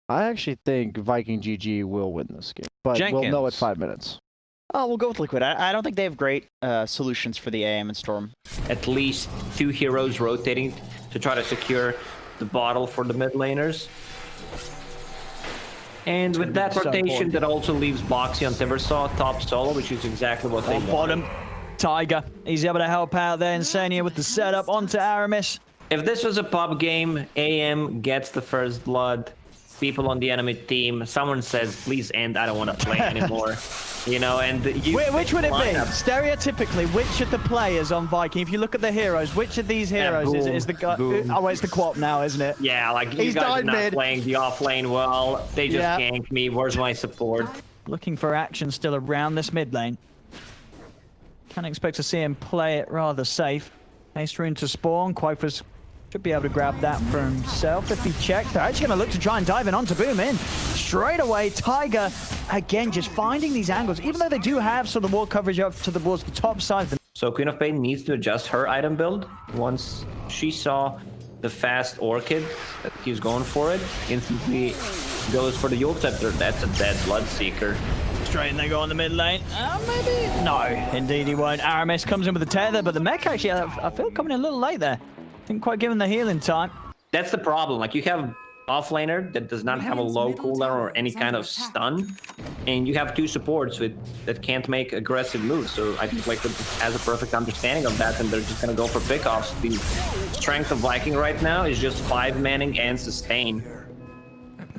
I actually think Viking GG will win this game, but we'll know at 5 minutes. Oh, we'll go with Liquid. I don't think they have great solutions for the AM and Storm. At least 2 heroes rotating to try to secure the bottle for the mid laners. And with that rotation, that also leaves Boxy on Timbersaw top solo, which is exactly what they want. Bottom, Tiger. He's able to help out there. Insania with the setup onto Aramis. If this was a pub game, AM gets the first blood. People on the enemy team, someone says, please end, I don't want to play anymore. You know, and which would it be? Stereotypically, which of the players on Viking, if you look at the heroes, which of these heroes is the guy? Oh, it's the Quap now, isn't it? Yeah, like you guys are not playing the off lane well. They just ganked me. Where's my support? Looking for action still around this mid lane. Can't expect to see him play it rather safe. Haste rune to spawn. Quifers should be able to grab that for himself if he checked. They're actually going to look to try and dive in onto Boom in. Straight away, Tiger, again, just finding these angles, even though they do have sort of wall coverage up towards the top side. So Queen of Pain needs to adjust her item build. Once she saw the fast Orchid, he's going for it, instantly goes for the Yule Scepter. That's a dead Bloodseeker. Straight in they go on the mid lane. Maybe? No, indeed he won't. Aramis comes in with the tether, but the mech actually, I feel, coming in a little late there. Didn't quite give him the healing time. That's the problem. Like, you have offlaner that does not have a low cooldown or any kind of stun, and you have 2 supports that can't make aggressive moves. So I think Liquid has a perfect understanding of that, and they're just gonna go for pickoffs. The strength of Viking right now is just 5 manning and sustain.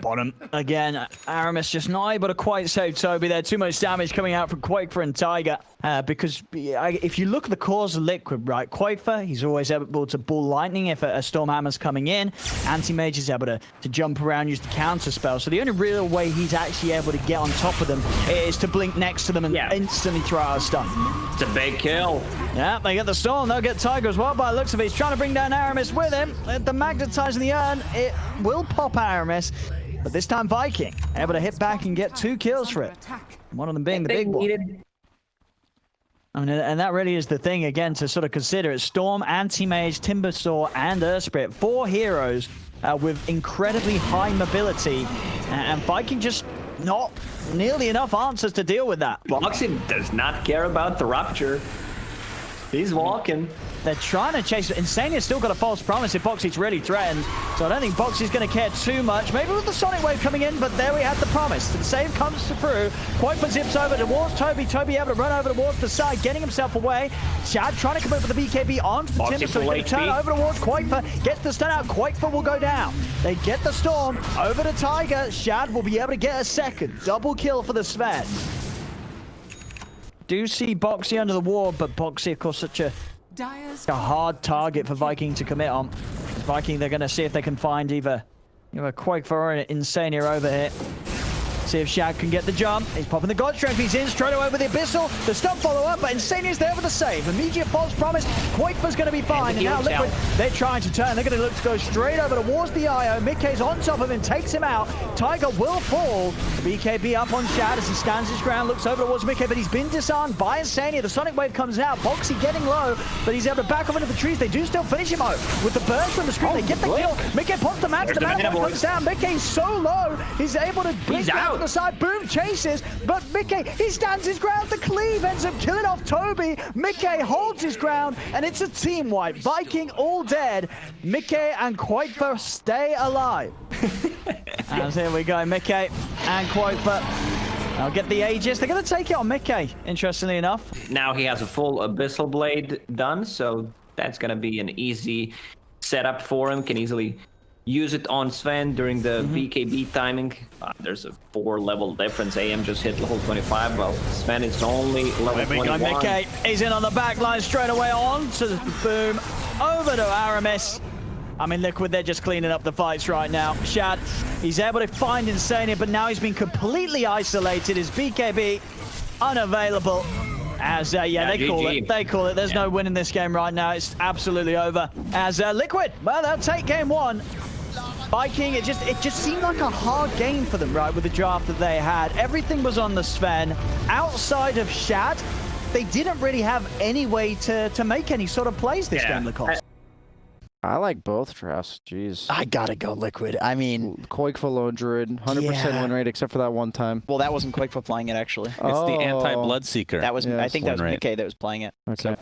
Bottom again. Aramis just not able to quite save Toby there. Too much damage coming out from Quaker and Tiger. Because if you look at the cores of Liquid, right, Quaker, he's always able to ball lightning if a Stormhammer's coming in. Anti-Mage is able to jump around, use the counter spell. So the only real way he's actually able to get on top of them is to blink next to them and instantly throw out a stun. It's a big kill. Yeah, they get the Storm. They'll get Tiger as well by the looks of it. He's trying to bring down Aramis with him. The magnetizing the urn, it will pop Aramis. But this time Viking able to hit back and get 2 kills for it. One of them being the big one. I mean, and that really is the thing, again, to sort of consider. It's Storm, Anti-Mage, Timbersaw, and Earthspirit. 4 heroes with incredibly high mobility. And Viking just not nearly enough answers to deal with that. Boxy does not care about the Rupture. He's walking. They're trying to chase it. Insania's still got a false promise if Boxy's really threatened. So I don't think Boxy's going to care too much. Maybe with the Sonic Wave coming in, but there we have the promise. The save comes through. Quaker zips over towards Toby. Toby able to run over towards the side, getting himself away. Shad trying to come over the BKB onto the Timber, so he's going to turn over towards Quaker. Gets the stun out. Quaker will go down. They get the Storm over to Tiger. Shad will be able to get a second. Double kill for the Sven. Do see Boxy under the ward, but Boxy, of course, such a hard target for Viking to commit on. Viking, they're going to see if they can find either Quaker or an Insania over here. See if Shad can get the jump. He's popping the God Strength. He's in straight away with the Abyssal. The stop follow-up, but Insania's there with the save. Immediate false promise. Quaker's going to be fine. And now Liquid, they're trying to turn. They're going to look to go straight over towards the IO. Mickey's on top of him, takes him out. Tiger will fall. The BKB up on Shad as he stands his ground, looks over towards Mickey, but he's been disarmed by Insania. The Sonic Wave comes out. Boxy getting low, but he's able to back off into the trees. They do still finish him out. With the burst from the screen, they get the kill. Mickey pops the match. The man comes down. Mickey's so low. He's able to blink out to the side. Boom chases, but Mickey, he stands his ground. The cleave ends up killing off Toby. Mickey holds his ground, and it's a team wipe. Viking all dead. Mickey and Quaker stay alive. And here we go, Mickey and Quaker. I'll get the Aegis. They're going to take it on Mickey, interestingly enough. Now he has a full Abyssal Blade done, so that's going to be an easy setup for him. Can easily use it on Sven during the BKB timing. There's a 4-level difference. AM just hit level 25, while Sven is only level 21. Mickey is in on the back line straight away on to the Boom. Over to Aramis. I mean, Liquid, they're just cleaning up the fights right now. Shad, he's able to find Insania, but now he's been completely isolated. His BKB unavailable. As, they call it. They call it. There's no win in this game right now. It's absolutely over. As Liquid, well, they'll take game 1. Viking, it just seemed like a hard game for them, right, with the draft that they had. Everything was on the Sven. Outside of Shad, they didn't really have any way to make any sort of plays this game, Lacoste. I like both drafts. Jeez. I gotta go Liquid. I mean, Quake for Lone Druid, 100% win rate except for that one time. well, that wasn't Quake for playing it actually. It's the anti-Bloodseeker. That was, I think that was Win rate. PK that was playing it. Okay. So.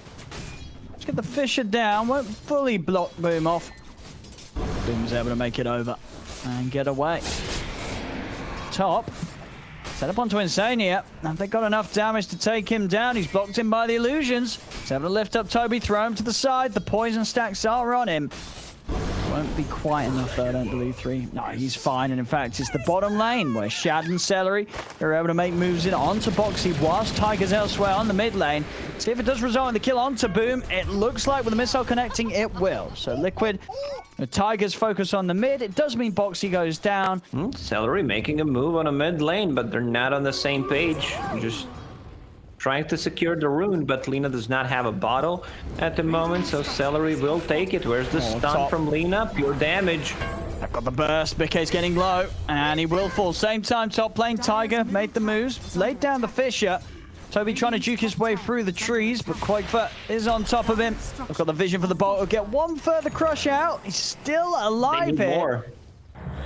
Let's get the Fisher down. Won't fully block Boom off. Boom's able to make it over and get away. Top. Set up onto Insania. Have they got enough damage to take him down? He's blocked in by the illusions. He's able to lift up Toby, throw him to the side. The poison stacks are on him. Won't be quite enough though, I don't believe 3. No, he's fine. And in fact, it's the bottom lane where Shad and Celery are able to make moves in onto Boxy whilst Tiger's elsewhere on the mid lane. See if it does result in the kill onto Boom. It looks like with the missile connecting, it will. So Liquid, the Tigers focus on the mid. It does mean Boxy goes down. Celery making a move on a mid lane, but they're not on the same page. Just trying to secure the rune, but Lina does not have a bottle at the moment, so Celery will take it. Where's the stun top. from Lina? Pure damage. I've got the burst. BK's getting low, and he will fall. Same time, top lane, Tiger made the moves, laid down the Fisher. Toby trying to juke his way through the trees, but Quakefoot is on top of him. I've got the vision for the bolt. He'll get one further crush out. He's still alive They need here. more.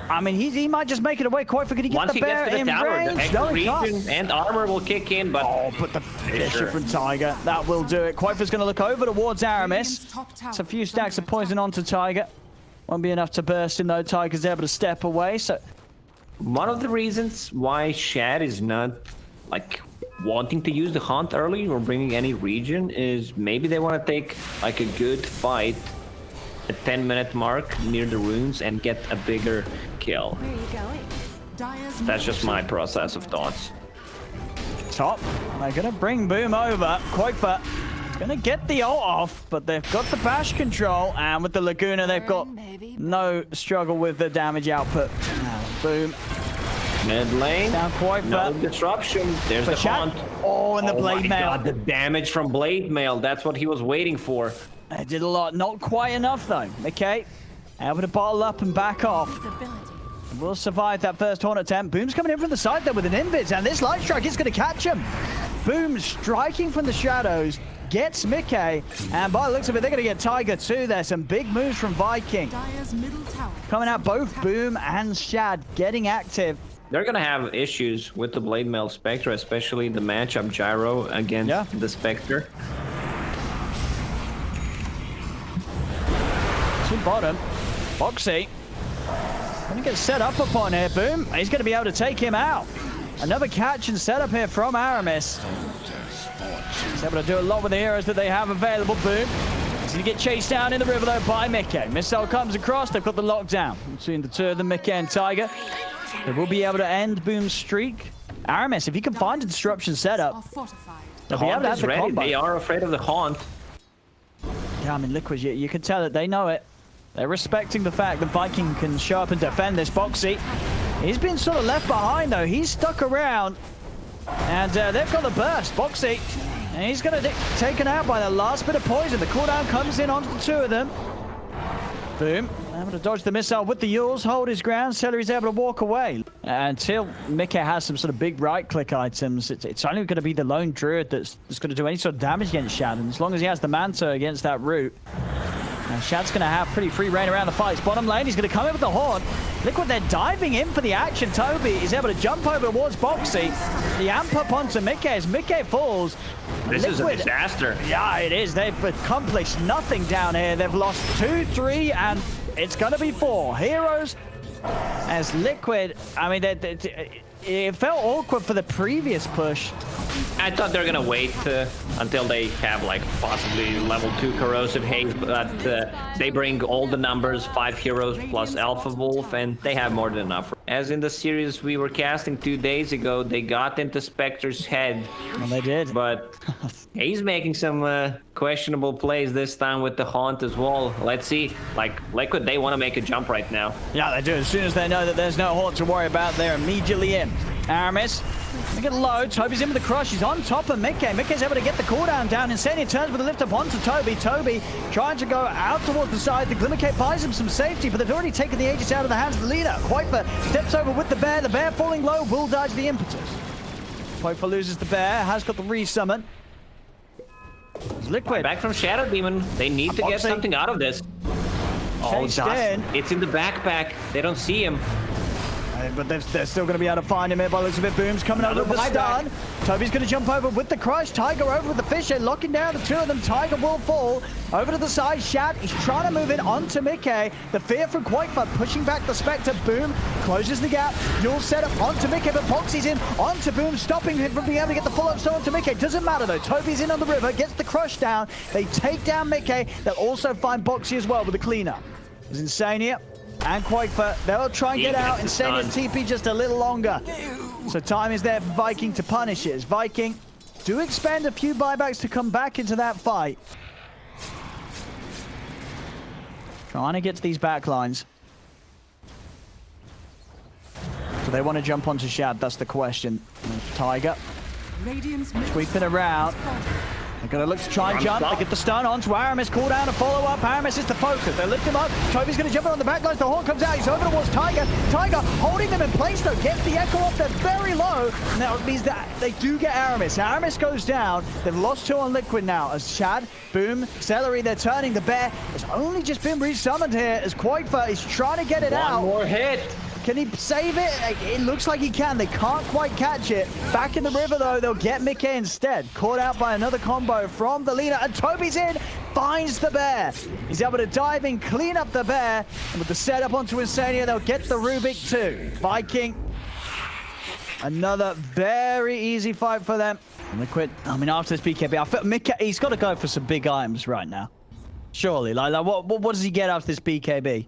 I mean, he might just make it away. Quakefoot, could he get Once the he bear gets to the in tower, the range? extra No, he can't. region and armor will kick in, but Oh, but the Fisher from Tiger. That will do it. Quakefoot's going to look over towards Aramis. It's a few stacks of poison onto Tiger. Won't be enough to burst him, though. Tiger's able to step away, so... one of the reasons why Shad is not, like, wanting to use the hunt early or bringing any region is maybe they want to take, like, a good fight at 10-minute mark near the runes and get a bigger kill. Where are you going? That's just my process of thoughts. Top. They're going to bring Boom over. Quakefoot is going to get the ult off, but they've got the bash control, and with the Laguna, they've got no struggle with the damage output. Now, Boom. Mid lane, Down Quakefoot. no disruption. There's the Shad. hunt. Oh, and the Blade my Mail. God, the damage from Blade Mail. That's what he was waiting for. They did a lot. Not quite enough, though. Okay. Able to bottle up and back off. Will survive that first horn attempt. Boom's coming in from the side there with an invis, and this light strike is going to catch him. Boom striking from the shadows. Gets Mickey, and by the looks of it, they're going to get Tiger too. There's some big moves from Viking. Coming out both Boom and Shad getting active. They're gonna have issues with the Blade Mail Spectre, especially the matchup Gyro against the Spectre. To bottom, Boxy. Gonna get set up upon here, Boom. He's gonna be able to take him out. Another catch and setup here from Aramis. He's able to do a lot with the heroes that they have available. Boom. He's gonna get chased down in the river though by Mickey. Missile comes across, they've got the lockdown between the two of them, Mickey and Tiger. They will be able to end Boom's streak. Aramis, if he can find a disruption setup, The they'll be able Haunt to have is the ready. combo. They are afraid of the Haunt. Yeah, I mean, Liquid, you can tell that they know it. They're respecting the fact that Viking can show up and defend this Boxy. He's been sort of left behind, though. He's stuck around. And they've got the burst. Boxy. And he's going to get taken out by the last bit of poison. The cooldown comes in onto the two of them. Boom. Able to dodge the missile with the Yules, hold his ground. Celery's able to walk away. Until Mickey has some sort of big right-click items, it's only going to be the lone druid that's going to do any sort of damage against Shad. And as long as he has the Manta against that root, Shad's going to have pretty free reign around the fights. Bottom lane, he's going to come in with the Horn. Liquid, they're diving in for the action. Toby is able to jump over towards Boxy. The amp up onto Mickey as Mickey falls. This is a disaster. Yeah, it is. They've accomplished nothing down here. They've lost 2, 3, and it's going to be 4. Heroes as Liquid. I mean, it felt awkward for the previous push. I thought they were gonna wait until they have like possibly level 2 corrosive haze, but they bring all the numbers, 5 heroes plus Alpha Wolf, and they have more than enough. As in the series we were casting 2 days ago, they got into Spectre's head. Well, they did. But he's making some questionable plays this time with the Haunt as well. Let's see. Like Liquid, they want to make a jump right now. Yeah, they do. As soon as they know that there's no Haunt to worry about, they're immediately in. Aramis, they get low. Toby's in with the crush. He's on top of Mickey. Mickey's able to get the cooldown down. Insania turns with a lift up onto Toby. Toby trying to go out towards the side. The Glimmer Cape buys him some safety, but they've already taken the Aegis out of the hands of the leader. Quakefoot steps over with the bear. The bear falling low will dodge the impetus. Quakefoot loses the bear. Has got the resummon. Liquid. Back from Shadow Demon. They need to get something out of this. chased in. It's in the backpack. They don't see him. But they're still going to be able to find him here by the looks of it. Boom's coming over with the stun. Toby's going to jump over with the crush. Tiger over with the fish head, locking down the two of them. Tiger will fall over to the side. Shad is trying to move in onto Mickey. The fear from Quakefire pushing back the Spectre. Boom closes the gap. You'll set up onto Mickey, but Boxy's in onto Boom, stopping him from being able to get the full-up stone onto Mickey. Doesn't matter though. Toby's in on the river, gets the crush down. They take down Mickey. They'll also find Boxy as well with the cleanup. It's Insania and Quakefire. They'll try and get out. Insania's TP just a little longer. So time is there for Viking to punish it. As Viking do expend a few buybacks to come back into that fight. Trying to get to these back lines. So they want to jump onto Shad, that's the question. Tiger sweeping around. They're going to look to try and jump. They get the stun onto Aramis. Call down to follow up. Aramis is the focus. They lift him up. Toby's going to jump in on the back lines. The horn comes out. He's over towards Tiger. Tiger holding them in place though. Gets the echo off. They're very low. Now it means that they do get Aramis. Aramis goes down. They've lost 2 on Liquid now. As Shad, Boom, Celery, they're turning. The bear has only just been resummoned here as Quakefire is trying to get it out. One more hit. Can he save it? It looks like he can. They can't quite catch it. Back in the river, though, they'll get Mickey instead. Caught out by another combo from the leader. And Toby's in, finds the bear. He's able to dive in, clean up the bear. And with the setup onto Insania, they'll get the Rubik too. Viking, another very easy fight for them. Liquid, I mean, after this BKB, I feel Mickey, he's got to go for some big items right now. Surely. Like what does he get after this BKB?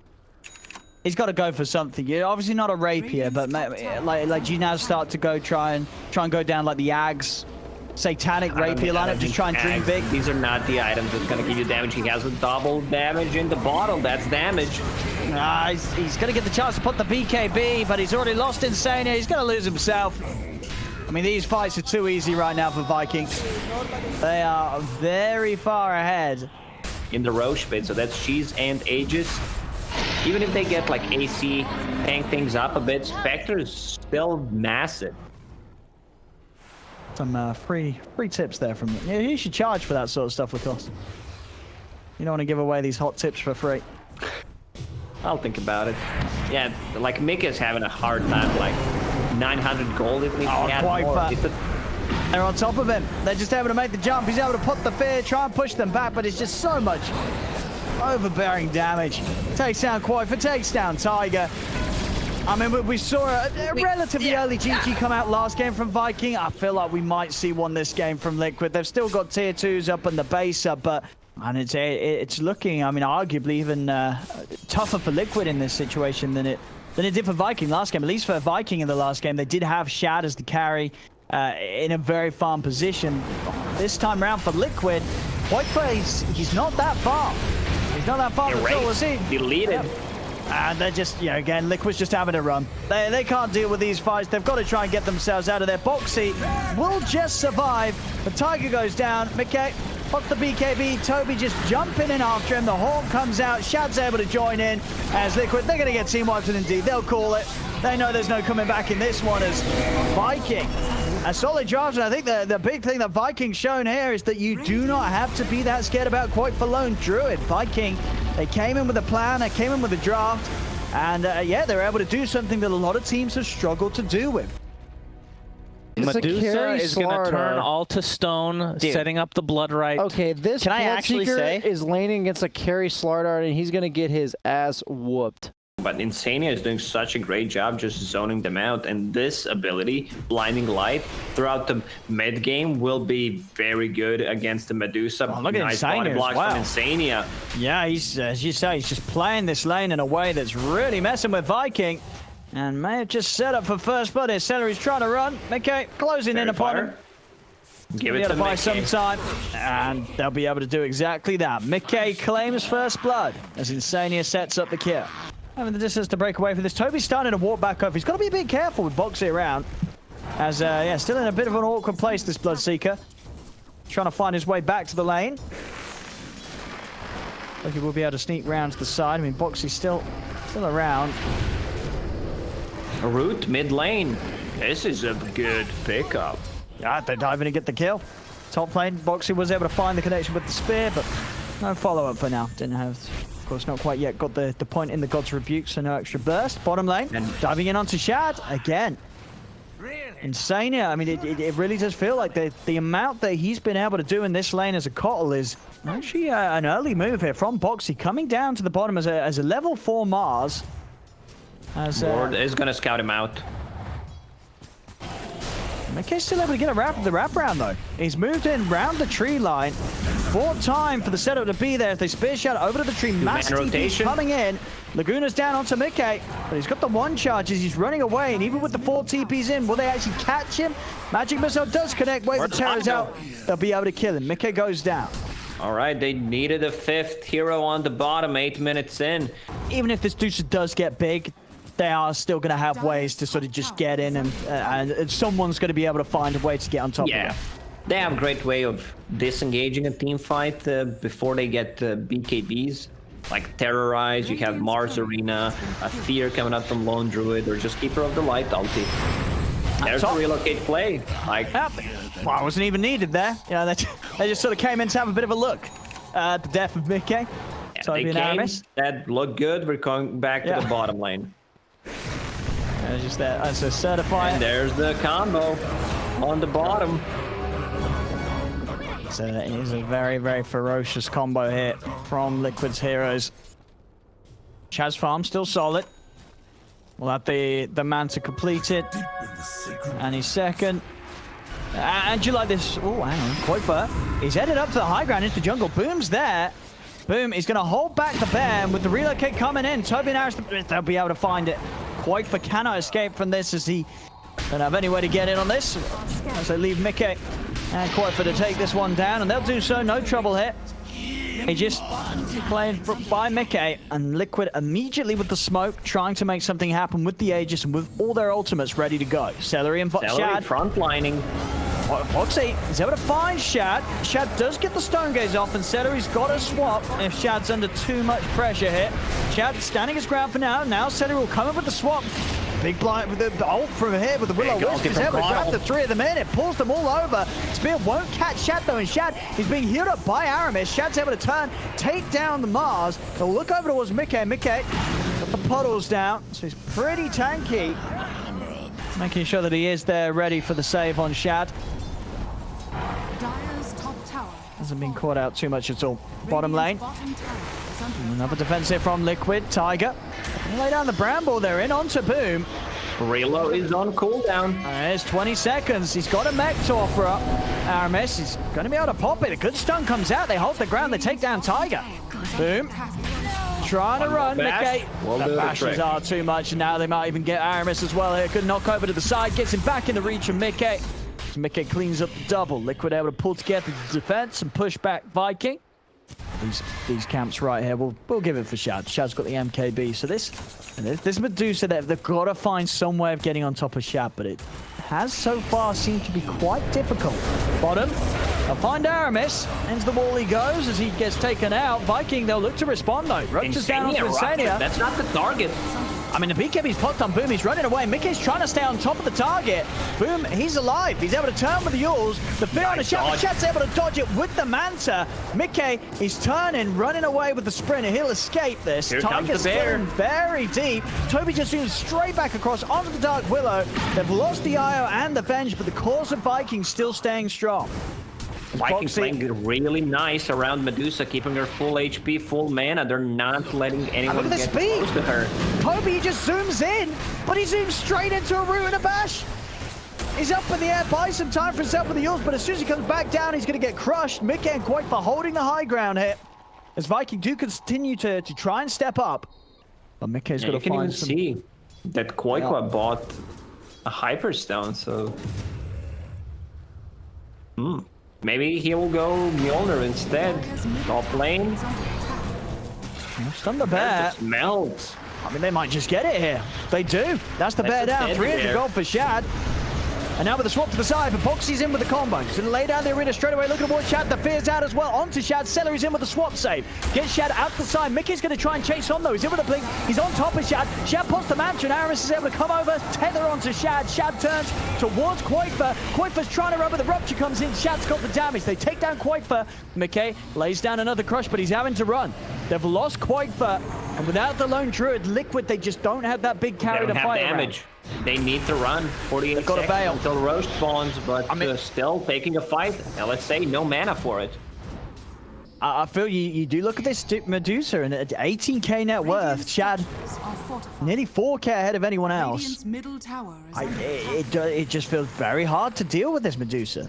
He's got to go for something. You're obviously not a rapier, but like do you now start to go try and go down like the Ags, satanic rapier lineup, just try and dream big? These are not the items that's going to give you damage. He has a double damage in the bottle. That's damage. He's going to get the chance to put the BKB, but he's already lost Insania. He's going to lose himself. I mean, these fights are too easy right now for Viking. They are very far ahead. In the Roche pit, so that's Cheese and Aegis. Even if they get like AC, tank things up a bit, Spectre is still massive. Some free tips there from you. You should charge for that sort of stuff, Lacoste. You don't want to give away these hot tips for free. I'll think about it. Yeah, like Mika's having a hard time, like 900 gold if we had more. They're on top of him. They're just able to make the jump. He's able to put the fear, try and push them back, but it's just so much overbearing damage. Takes down Quakefire, takes down Tiger. I mean, we saw a relatively early GG come out last game from Viking. I feel like we might see one this game from Liquid. They've still got tier 2s up and the base up, but it's looking, I mean, arguably even tougher for Liquid in this situation than it did for Viking last game. At least for Viking in the last game, they did have Shad as the carry in a very farm position. This time around for Liquid, Quakefire, he's not that far. He's not that far at all, is he? Deleted. Yep. And they're just, again, Liquid's just having a run. They can't deal with these fights. They've got to try and get themselves out of there. Boxy will just survive. The Tiger goes down. Mickey pops the BKB. Toby just jumping in after him. The horn comes out. Shad's able to join in as Liquid. They're going to get team wiped with Indeed. They'll call it. They know there's no coming back in this one as Viking. A solid draft, and I think the big thing that Viking's shown here is that you do not have to be that scared about Quakefire lone Druid. Viking, they came in with a plan, they came in with a draft, and yeah, they're able to do something that a lot of teams have struggled to do with. Medusa is going to turn all to stone, setting up the blood right. Okay, this Bloodseeker is laning against a carry Slardar, and he's going to get his ass whooped. But Insania is doing such a great job just zoning them out, and this ability, Blinding Light, throughout the mid game will be very good against the Medusa. Oh, look at nice body blocks from Insania. Yeah, he's, as you say, he's just playing this lane in a way that's really messing with Viking, and may have just set up for first blood here. Celery's trying to run. Mickey closing in upon him. Give it to buy some time, and they'll be able to do exactly that. Mickey claims first blood as Insania sets up the kill. Having the distance to break away from this. Toby's starting to walk back over. He's got to be a bit careful with Boxy around. As, yeah, still in a bit of an awkward place, this Bloodseeker. Trying to find his way back to the lane. Look, he will be able to sneak round to the side. I mean, Boxy's still around. A root mid lane. This is a good pickup. Yeah, they're diving to get the kill. Top lane, Boxy was able to find the connection with the spear, but no follow-up for now. Didn't have course, not quite yet got the point in the God's Rebuke, so no extra burst. Bottom lane, and diving in onto Shad again. Insane here. I mean, it really does feel like the amount that he's been able to do in this lane as a Kotl is actually an early move here from Boxy, coming down to the bottom as a level 4 Mars. Lord is going to scout him out. McKay's still able to get the wraparound though. He's moved in round the tree line. Bought time for the setup to be there as they spear Shad over to the tree. Mass TP's coming in. Laguna's down onto Mickey, but he's got the 1 charge as he's running away, and even with the 4 TPs in, will they actually catch him? Magic Missile does connect, waves the terrors out. They'll be able to kill him. Mickey goes down. All right, they needed a 5th hero on the bottom, 8 minutes in. Even if this Deuce does get big, they are still going to have ways to sort of just get in, and someone's going to be able to find a way to get on top of it. They have a great way of disengaging a team fight before they get BKBs. Like Terrorize, you have Mars Arena, a Fear coming out from Lone Druid, or just Keeper of the Light ulti. There's a relocate play. Like, well, it wasn't even needed there. You know, they just sort of came in to have a bit of a look at the death of Mickey. So they came, that looked good. We're going back to the bottom lane. Just there as a certifier. And there's the combo on the bottom. So it is a very, very ferocious combo here from Liquid's heroes. Chaz farm still solid. We'll have the man to complete it. And he's second. And you like this? Oh, hang on. Quoifer. He's headed up to the high ground into jungle. Boom's there. Boom. He's going to hold back the bear. And with the relocate coming in, Toby and Aris, they'll be able to find it. Quoifer cannot escape from this as he don't have any way to get in on this. As they leave Mickey and Quoifer to take this one down. And they'll do so. No trouble here. He just played by Mickey, and Liquid immediately with the smoke, trying to make something happen with the Aegis and with all their ultimates ready to go. Celery and Shad. Frontlining. Foxy is able to find Shad. Shad does get the Stone Gaze off, and Celery's got a swap if Shad's under too much pressure here. Shad standing his ground for now. Now Celery will come in with the swap. Big blind with the ult from here with the Willow Wisp. He's able to grab the 3 of them in. It pulls them all over. Spear won't catch Shad though, and Shad is being healed up by Aramis. Shad's able to turn, take down the Mars. They'll look over towards Mickey. Mickey got the puddles down, so he's pretty tanky. Making sure that he is there ready for the save on Shad. Hasn't been caught out too much at all. Bottom lane. Another defense here from Liquid. Tiger. Lay down the Bramble. They're in onto Boom. Relo is on cooldown. There's 20 seconds. He's got a mech to offer up. Aramis is going to be able to pop it. A good stun comes out. They hold the ground. They take down Tiger. Boom. Trying to run. Mickey. The bashes are too much. And now they might even get Aramis as well here. Good knock over to the side. Gets him back in the reach of Mickey. Mickey cleans up the double. Liquid able to pull together the defense and push back Viking. These camps right here, we'll give it for Shad. Shad's got the MKB. So this Medusa, they've got to find some way of getting on top of Shad, but it has so far seemed to be quite difficult. Bottom, they'll find Aramis. Into the wall he goes as he gets taken out. Viking, they'll look to respond though. Roach is down onto Insania. That's not the target. I mean, the BKB's popped on Boom. He's running away. Mickey's trying to stay on top of the target. Boom, he's alive. He's able to turn with the Yules. The fear on the Shad. Shad's able to dodge it with the Manta. Mickey is turning, running away with the sprint. He'll escape this. Here comes the bear. Very deep. Toby just zooms straight back across onto the Dark Willow. They've lost the IO and the Venge, but the cause of Vikings still staying strong. Vikings playing really nice around Medusa, keeping her full HP, full mana. They're not letting anyone get close to her. Toby just zooms in, but he zooms straight into a root and a bash. He's up in the air, buys some time for himself with the Yules, but as soon as he comes back down, he's going to get crushed. Mickey and Quoifer holding the high ground here. As Viking do continue to try and step up. But Mickey's got to find some... You can even see that Quoifer bought a Hyperstone, so... Maybe he will go Mjolnir instead. Top lane. Stun the bear. Melts. I mean, they might just get it here. They do. That's the bear down. 300 gold for Shad. And now with the swap to the side, but Boxy's in with the combo. He's going to lay down the arena straight away. Looking towards Shad. The fear's out as well. Onto Shad. Celery's in with the swap save. Gets Shad out the side. Mickey's going to try and chase on though. He's in with the blink. He's on top of Shad. Shad pops the Manta, and Aramis is able to come over, tether onto Shad. Shad turns towards Quoifer. Quoifer's trying to run, but the rupture comes in. Shad's got the damage. They take down Quoifer. Mickey lays down another crush, but he's having to run. They've lost Quakefer, and without the lone druid, Liquid, they just don't have that big carry They to don't fight have damage. They need to run 48 They've got to seconds bail. until Roast spawns, but I mean- still taking a fight. LSA, no mana for it. I feel you do look at this Medusa, and at 18k net worth, Shad nearly 4k ahead of anyone else. It just feels very hard to deal with this Medusa.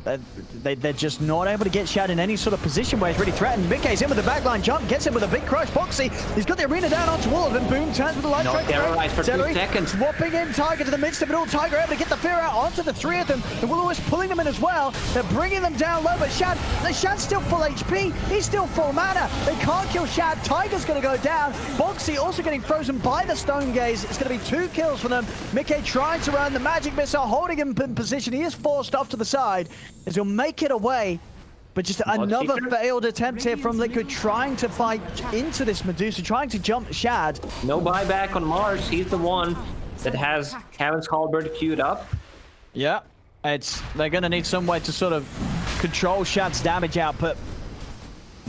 They're just not able to get Shad in any sort of position where he's really threatened. Mickey's in with the backline jump, gets him with a big crush. Boxy, he's got the arena down onto all of them. Boom, turns with the light Not strike. terrorized for 2 seconds. Swapping in Tiger to the midst of it all. Tiger able to get the fear out onto the 3 of them. The Will-O-Wisp pulling them in as well. They're bringing them down low, but Shad's still full HP. He's still full mana. They can't kill Shad. Tiger's going to go down. Boxy also getting frozen by the Stone Gaze. It's going to be 2 kills for them. Mickey trying to run the Magic Missile, holding him in position. He is forced off to the side as he'll make it away. But just another failed attempt here from Liquid, trying to fight into this Medusa, trying to jump Shad. No buyback on Mars. He's the one that has Kevin's Halberd queued up. Yeah, they're going to need some way to sort of control Shad's damage output,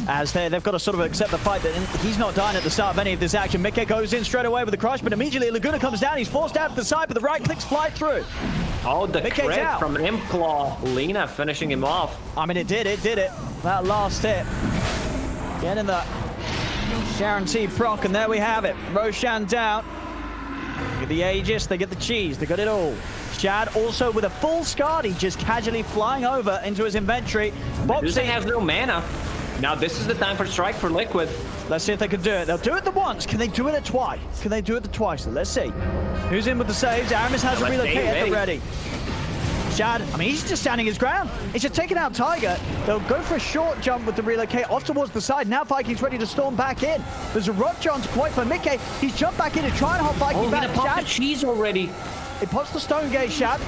as they've got to sort of accept the fight that he's not dying at the start of any of this action. Mickey goes in straight away with the crush, but immediately Laguna comes down. He's forced out to the side, but the right clicks fly through. Oh, the Mickey's crit out. from Imclaw. Lena finishing him off. I mean, it did. That last hit. Getting the guaranteed proc, and there we have it. Roshan down. They get the Aegis, they get the cheese, they got it all. Shad also with a full Skadi, just casually flying over into his inventory. Medusa has no mana. Now this is the time for strike for Liquid. Let's see if they can do it. They'll do it the once. Can they do it twice? Can they do it the twice? Let's see. Who's in with the saves? Aramis has a relocate at the ready. Shad, I mean, he's just standing his ground. He's just taking out Tiger. They'll go for a short jump with the relocate off towards the side. Now Viking's ready to storm back in. There's a rock jump to quite for Mickey. He's jumped back in to try and hold Viking back. Shad, cheese already. It pops the Stone Gate, Shad.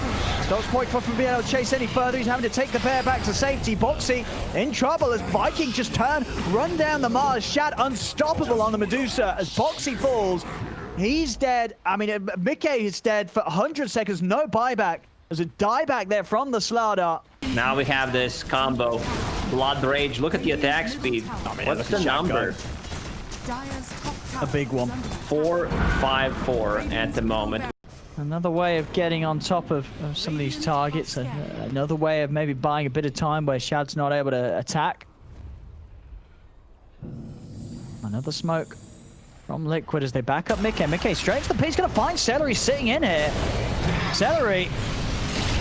Stops Quakefoot from being able to chase any further. He's having to take the bear back to safety. Boxy in trouble as Viking just run down the Mars. Shad unstoppable on the Medusa as Boxy falls. He's dead. I mean, Mickey is dead for 100 seconds. No buyback. There's a dieback there from the Slardar. Now we have this combo. Blood Rage. Look at the attack speed. What's the number? A big one. 4-5-4 at the moment. Another way of getting on top of some of these targets, and another way of maybe buying a bit of time where Shad's not able to attack. Another smoke from Liquid as they back up Mickey. Mickey straight to the pit. He's going to find Celery sitting in here. Celery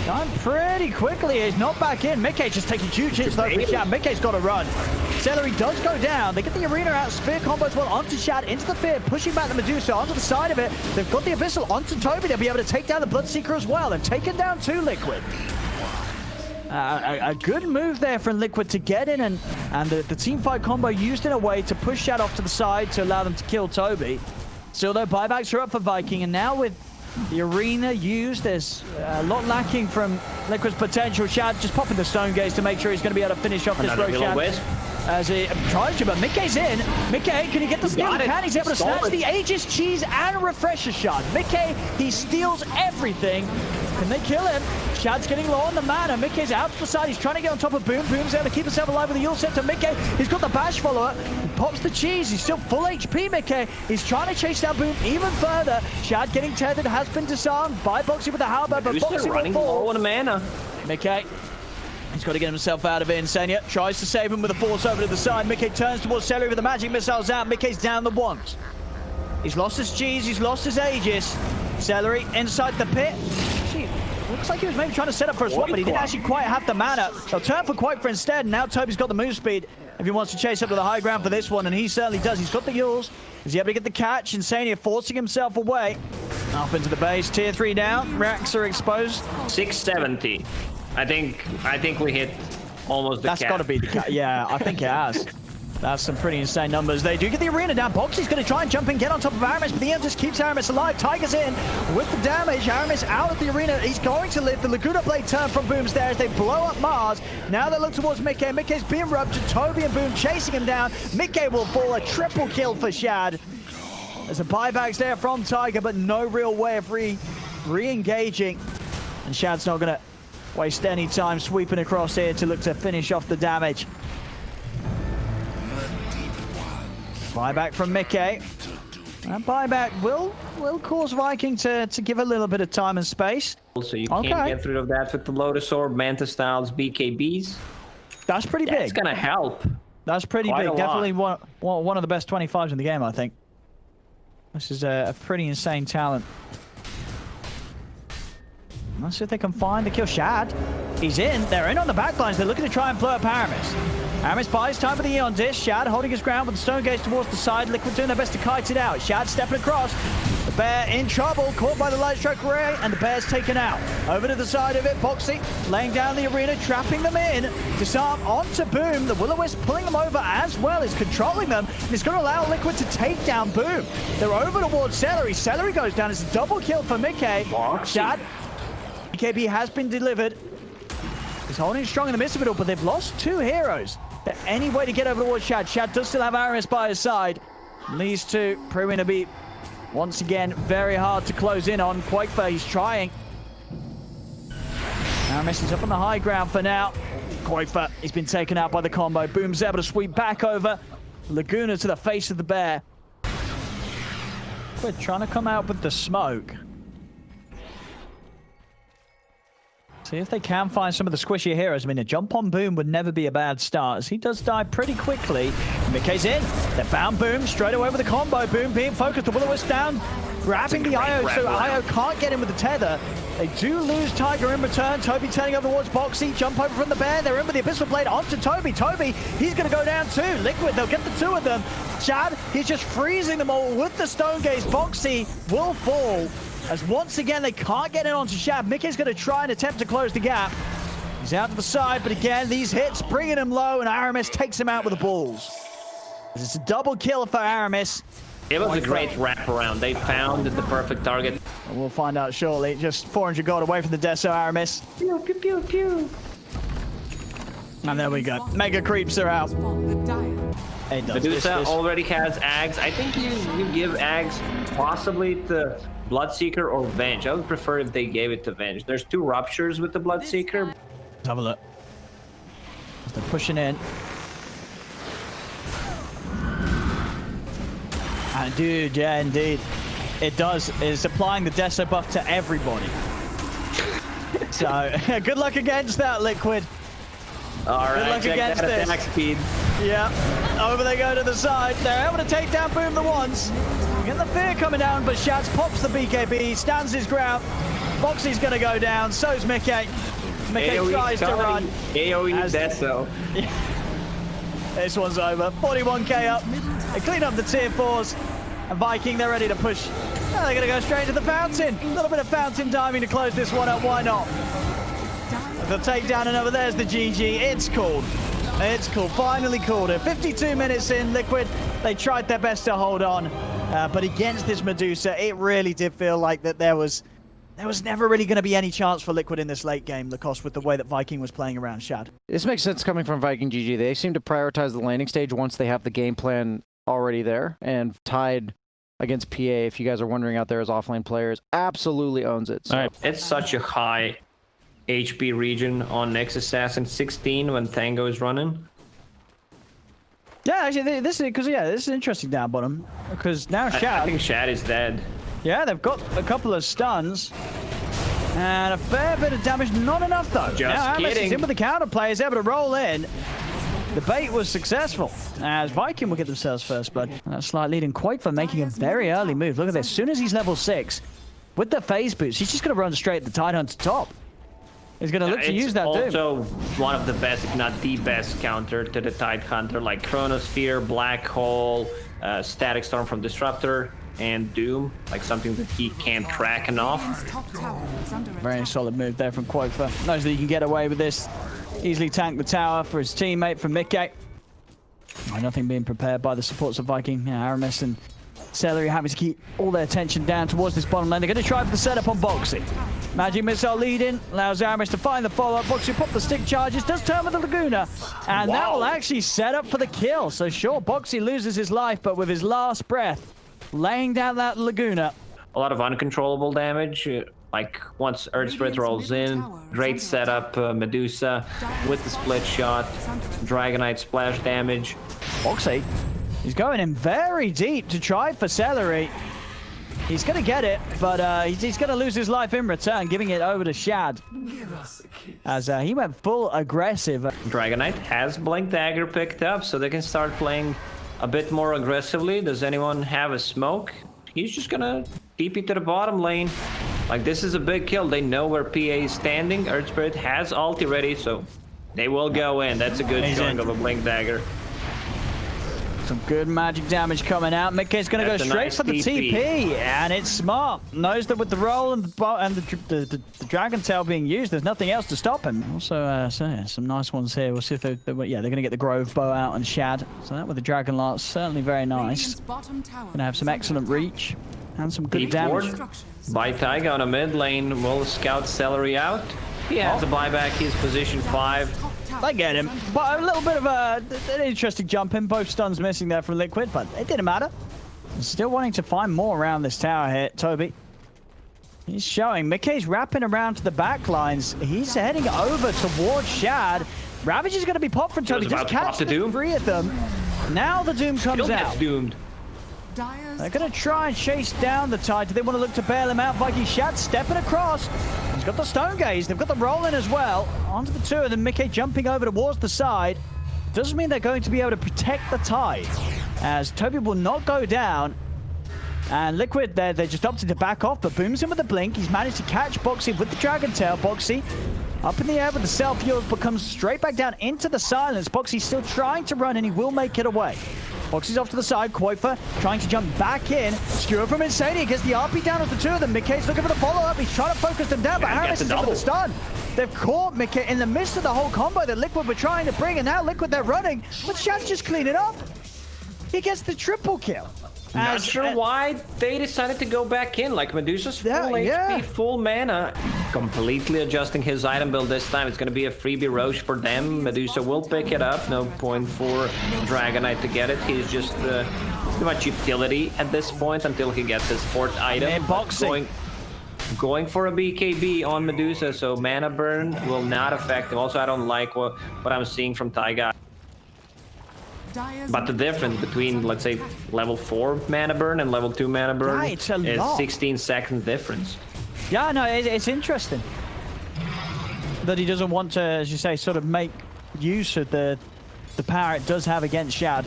going pretty quickly. He's not back in. Mickey just taking huge hits though for Shad. Mickey's got to run. Celery does go down. They get the arena out. Spear combo as well onto Shad, into the fear, pushing back the Medusa onto the side of it. They've got the Abyssal onto Toby. They'll be able to take down the Bloodseeker as well. They've taken down 2 Liquid. A good move there from Liquid to get in, and the teamfight combo used in a way to push Shad off to the side to allow them to kill Toby. Still, though, buybacks are up for Viking, and now with the arena used, there's a lot lacking from Liquid's potential. Shad just popping the Stone Gaze to make sure he's going to be able to finish off this Roshan. As he tries to, but Mickey's in. Mickey, can he get the steal? Can he's able to snatch the Aegis, cheese, and refresher shot. Mickey, he steals everything. Can they kill him? Shad's getting low on the mana. Mickey's out to the side. He's trying to get on top of Boom. Boom's able to keep himself alive with the Yule Scepter. Mickey, he's got the bash follower. He pops the cheese. He's still full HP, Mickey. He's trying to chase down Boom even further. Shad getting tethered, has been disarmed by Boxy with the halberd, but Boxy running will fall. low on mana. Mickey, he's got to get himself out of it. Insania tries to save him with a force over to the side. Mickey turns towards Celery with the magic missiles out. Mickey's down the once. He's lost his cheese. He's lost his Aegis. Celery inside the pit. Actually, looks like he was maybe trying to set up for a swap, but he didn't actually quite have the mana. They'll turn for Quakefoot instead. Now Toby's got the move speed if he wants to chase up to the high ground for this one, and he certainly does. He's got the Yules. Is he able to get the catch? Insania forcing himself away. Up into the base. Tier 3 down. Racks are exposed. 670. I think we hit almost the cap. That's got to be the cap. Yeah, I think it has. That's some pretty insane numbers. They do get the arena down. Boxy's going to try and jump and get on top of Aramis, but the end just keeps Aramis alive. Tiger's in with the damage. Aramis out of the arena. He's going to live. The Laguna Blade turn from Boom's there as they blow up Mars. Now they look towards Mickey. Mickey's being rubbed to Toby and Boom chasing him down. Mickey will fall. A triple kill for Shad. There's a buybacks there from Tiger, but no real way of re-engaging. And Shad's not going to waste any time sweeping across here to look to finish off the damage. Buyback from Mickey. That buyback will cause Viking to give a little bit of time and space. So you can't get rid of that with the Lotus Orb, Manta Styles, BKBs. That's pretty big. That's gonna help. That's pretty Quite big. a Definitely one of the best 25s in the game, I think. This is a pretty insane talent. Let's see if they can find the kill. Shad, he's in. They're in on the backlines. They're looking to try and blow up Aramis. Aramis buys time for the Eon Disc. Shad holding his ground with the Stone Gaze towards the side. Liquid doing their best to kite it out. Shad stepping across. The bear in trouble, caught by the light strike ray, and the bear's taken out. Over to the side of it, Boxy laying down the arena, trapping them in. Disarm onto Boom. The Will-O-Wisp pulling them over as well as controlling them. And it's going to allow Liquid to take down Boom. They're over towards Celery. Celery goes down. It's a double kill for Mickey. Shad, BKB has been delivered. He's holding strong in the midst of it all, but they've lost 2 heroes. There any way to get over towards Shad? Shad does still have Aramis by his side. And these two proving to be, once again, very hard to close in on. Quakefa, he's trying. Aramis is up on the high ground for now. Quakefa, he's been taken out by the combo. Boom's able to sweep back over. Laguna to the face of the bear. We're trying to come out with the smoke. See if they can find some of the squishier heroes. I mean, a jump on Boom would never be a bad start, as he does die pretty quickly. Mickey's in. They found Boom straight away with the combo. Boom being focused. The Will-O-Wisp down, grabbing the IO, so IO can't get in with the tether. They do lose Tiger in return. Toby turning over towards Boxy. Jump over from the bear. They're in with the Abyssal Blade onto Toby. Toby, he's going to go down too. Liquid, they'll get the 2 of them. Chad, he's just freezing them all with the Stone Gaze. Boxy will fall. As once again, they can't get in onto Shad. Mickey's going to try and attempt to close the gap. He's out to the side, but again, these hits bringing him low, and Aramis takes him out with the balls. This is a double kill for Aramis. It was a great wraparound. They found the perfect target. And we'll find out shortly. Just 400 gold away from the Deso, Aramis. Pew, pew, pew, pew. And there we go. Mega creeps are out. Medusa already has Ags. I think you give Ags possibly to Bloodseeker or Venge. I would prefer if they gave it to Venge. There's 2 ruptures with the Bloodseeker. Let's have a look. They're pushing in. And dude, yeah, indeed. It does. It's applying the Deso buff to everybody. So, good luck against that, Liquid. All right, check that attack speed. Yeah, over they go to the side. They're able to take down Boom the once. Get the fear coming down, but Shads pops the BKB, stands his ground. Boxy's going to go down, so's Mickey. Mickey tries to run. AoE Deso. This one's over. 41k up. They clean up the tier 4s. And Viking, they're ready to push. Now they're going to go straight to the fountain. A little bit of fountain diving to close this one up. Why not? They'll take down and over there's the GG. It's called. It's called. Finally called it. 52 minutes in, Liquid. They tried their best to hold on. But against this Medusa, it really did feel like that there was never really going to be any chance for Liquid in this late game, Lacoste, with the way that Viking was playing around Shad. This makes sense coming from Viking GG. They seem to prioritize the landing stage once they have the game plan already there, and Tide against PA, if you guys are wondering out there as offlane players, absolutely owns it. So. All right. It's such a high HP region on Next Assassin 16 when Tango is running. Yeah, actually, this is interesting down bottom, because now Shad... I think Shad is dead. Yeah, they've got a couple of stuns. And a fair bit of damage. Not enough, though. Just now, kidding. He's in with the counterplay. He's able to roll in. The bait was successful, as Viking will get themselves first blood. That slight lead, and Quakefa making a very early move. Look at this. As soon as he's level 6, with the phase boost, he's just going to run straight at the Tidehunter top. He's going to look to use that Doom. It's also one of the best, if not the best, counter to the Tidehunter, like Chronosphere, Black Hole, Static Storm from Disruptor, and Doom, like something that he can't crack enough. Very solid move there from Quakefa. Knows that he can get away with this. Easily tank the tower for his teammate from Mickey. Nothing being prepared by the supports of Viking. Yeah, Aramis and Celery having to keep all their attention down towards this bottom lane. They're going to try for the setup on Boxy. Magic Missile leading, allows Aramis to find the follow-up. Boxy pop the stick charges, does turn with the Laguna, and that will actually set up for the kill. So sure, Boxy loses his life, but with his last breath, laying down that Laguna. A lot of uncontrollable damage. Like once Earth Spirit rolls in, great setup, Medusa with the split shot, Dragonite splash damage. Boxy He's going in very deep to try for Celery. He's going to get it, but he's going to lose his life in return, giving it over to Shad. As he went full aggressive. Dragon Knight has Blink Dagger picked up, so they can start playing a bit more aggressively. Does anyone have a smoke? He's just gonna TP to the bottom lane. Like, this is a big kill. They know where PA is standing. Earth Spirit has ulti ready, so they will go in. That's a good showing of a Blink Dagger. Some good magic damage coming out. Mickey's going to go straight nice for the TP, and it's smart. Knows that with the roll and the Dragon Tail being used, there's nothing else to stop him. Also, so yeah, some nice ones here. We'll see if they're going to get the Grove Bow out and Shad. So that with the Dragon Lance, certainly very nice. Going to have some excellent reach and some good damage. By Taiga on a mid lane, will scout Celery out. He has to buy back his position 5. They get him, but a little bit of an interesting jump in. Both stuns missing there from Liquid, but it didn't matter. Still wanting to find more around this tower here, Toby. He's showing. Mickey's wrapping around to the back lines. He's heading over towards Shad. Ravage is going to be popped from Toby. Just catch the 3 of them. Now the Doom comes out. Doomed. They're going to try and chase down the Tide. Do they want to look to bail him out? Viking Shad stepping across. He's got the Stone Gaze. They've got the Rolling as well. Onto the 2, and then Mickey jumping over towards the side. Doesn't mean they're going to be able to protect the Tide, as Toby will not go down. And Liquid, they just opted to back off, but Boom's in with the Blink. He's managed to catch Boxy with the Dragon Tail. Boxy up in the air with the self-heals, but comes straight back down into the silence. Boxy's still trying to run, and he will make it away. Boxy's off to the side. Quoifer trying to jump back in. Skewer from Insane. He gets the RP down with the 2 of them. Mickey's looking for the follow-up. He's trying to focus them down, but Aramis is in with the stun. They've caught Mickey in the midst of the whole combo that Liquid were trying to bring, and now Liquid, they're running. But Shad's just clean it up. He gets the triple kill. Not sure why they decided to go back in. Like, Medusa's full HP, full mana. Completely adjusting his item build this time. It's going to be a freebie Roche for them. Medusa will pick it up. No point for Dragon Knight to get it. He's just too much utility at this point until he gets his 4th item. Going for a BKB on Medusa, so mana burn will not affect him. Also, I don't like what I'm seeing from Taiga. But the difference between, let's say, level 4 mana burn and level 2 mana burn is 16 seconds difference. Yeah, no, it's interesting that he doesn't want to, as you say, sort of make use of the power it does have against Shad.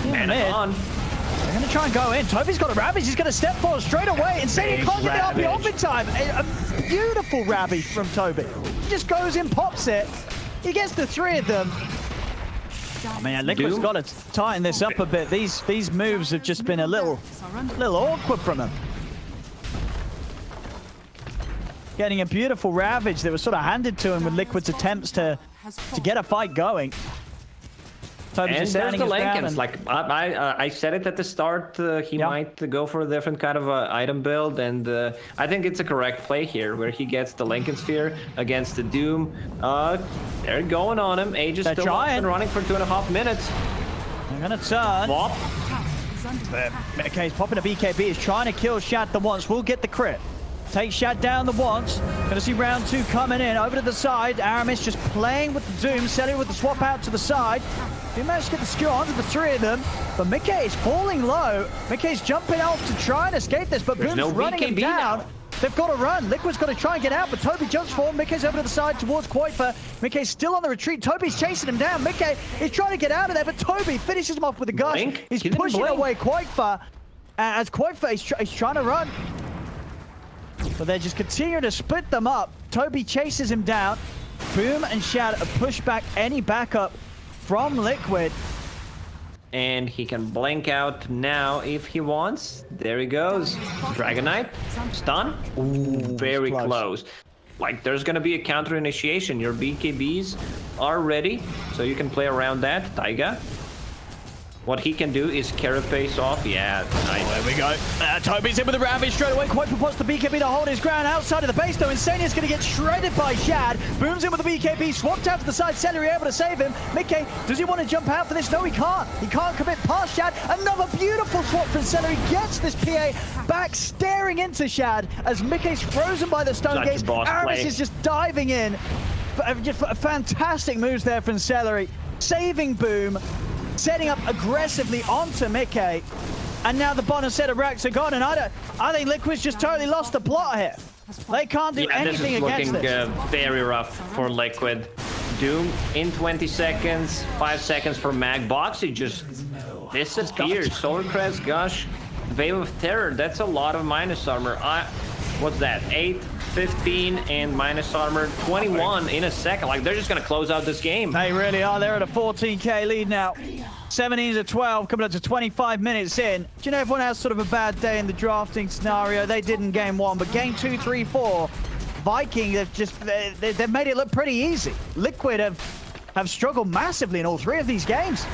Mana on. They're going to try and go in. Toby's got a Ravage. He's going to step forward straight away. Insane, he can't get the RP off in time. A beautiful Ravage from Toby. He just goes in, pops it. He gets the 3 of them. I mean, Liquid's got to tighten this up a bit. These moves have just been a little awkward from him. Getting a beautiful Ravage that was sort of handed to him with Liquid's attempts to get a fight going. Toby's and just there's the Lankens. and... Like I said it at the start, he might go for a different kind of item build, and I think it's a correct play here, where he gets the Lanken Sphere against the Doom. They're going on him. Age is still up and running for 2.5 minutes. They're gonna turn. Wop. MK's popping a BKB. He's trying to kill Shad the once. We'll get the crit. Take Shad down the once. Gonna see round 2 coming in. Over to the side. Aramis just playing with the Doom. Selling with the swap out to the side. He managed to get the skewer onto the 3 of them. But Mickey is falling low. Mickey's jumping off to try and escape this. But Boom's running him down. Now. They've got to run. Liquid's got to try and get out. But Toby jumps forward. Mickey's over to the side towards Quoifer. Mickey's still on the retreat. Toby's chasing him down. Mickey is trying to get out of there. But Toby finishes him off with a gush. He's pushing away Quoifer. As Quoifer is trying to run. But they just continue to split them up. Toby chases him down. Boom and Shad push back any backup from Liquid. And he can blank out now if he wants. There he goes. Dragon Knight. Stun. Ooh, very close. Like, there's going to be a counter initiation. Your BKBs are ready, so you can play around that. Taiga. What he can do is carapace off. Yeah, nice. There we go. Toby's in with the Ravage straight away. Quite wants the BKB to hold his ground outside of the base, though. Insania's going to get shredded by Shad. Boom's in with the BKB. Swapped out to the side. Celery able to save him. Mickey, does he want to jump out for this? No, he can't. He can't commit past Shad. Another beautiful swap from Celery. Gets this PA back, staring into Shad as Mickey's frozen by the Stone Gaze. Aramis is just diving in. Just fantastic moves there from Celery. Saving Boom. setting up aggressively onto Mickey. And now the bottom set of racks are gone, and I think Liquid's just totally lost the plot here. They can't do anything against this. this. Is looking very rough for Liquid. Doom in 20 seconds, 5 seconds for Mag. Boxy just disappears. Solar Crest, Gush, Veil of Terror. That's a lot of minus armor. What's that? 8, 15, and minus armor 21 in a second. Like, they're just gonna close out this game. They really are. They're at a 14k lead now. 17 to 12, coming up to 25 minutes in. Do you know everyone has sort of a bad day in the drafting scenario? They did in game 1, but game 2, 3, 4, Viking they've made it look pretty easy. Liquid have struggled massively in all 3 of these games.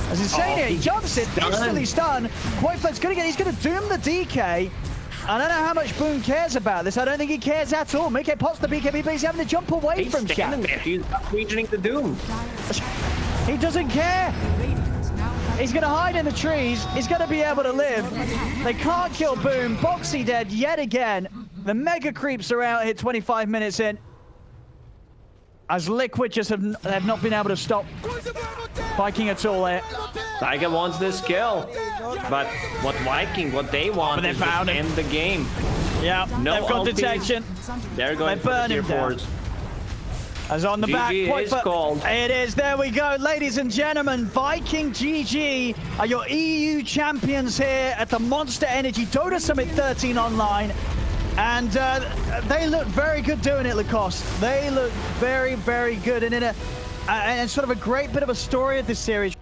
As insane here, he jumps it, instantly stunned. Quiteflate's he's gonna doom the DK. I don't know how much Boone cares about this. I don't think he cares at all. Mickey pots the BKB, but he's having to jump away from Shaq. He's reaching the Doom. He doesn't care. He's going to hide in the trees. He's going to be able to live. They can't kill Boom. Boxy dead yet again. The mega creeps are out here 25 minutes in. As Liquid just have not been able to stop Viking at all there. Tiger wants this kill. But what they want is to end the game. Yeah, no they've got ultis. detection. They're going They for burn the him tier down. 4s. As on the back, GG is called. It is. There we go, ladies and gentlemen. Viking GG are your EU champions here at the Monster Energy Dota Summit 13 online. And they look very good doing it, Lacoste. They look very, very good. And in a sort of a great bit of a story of this series.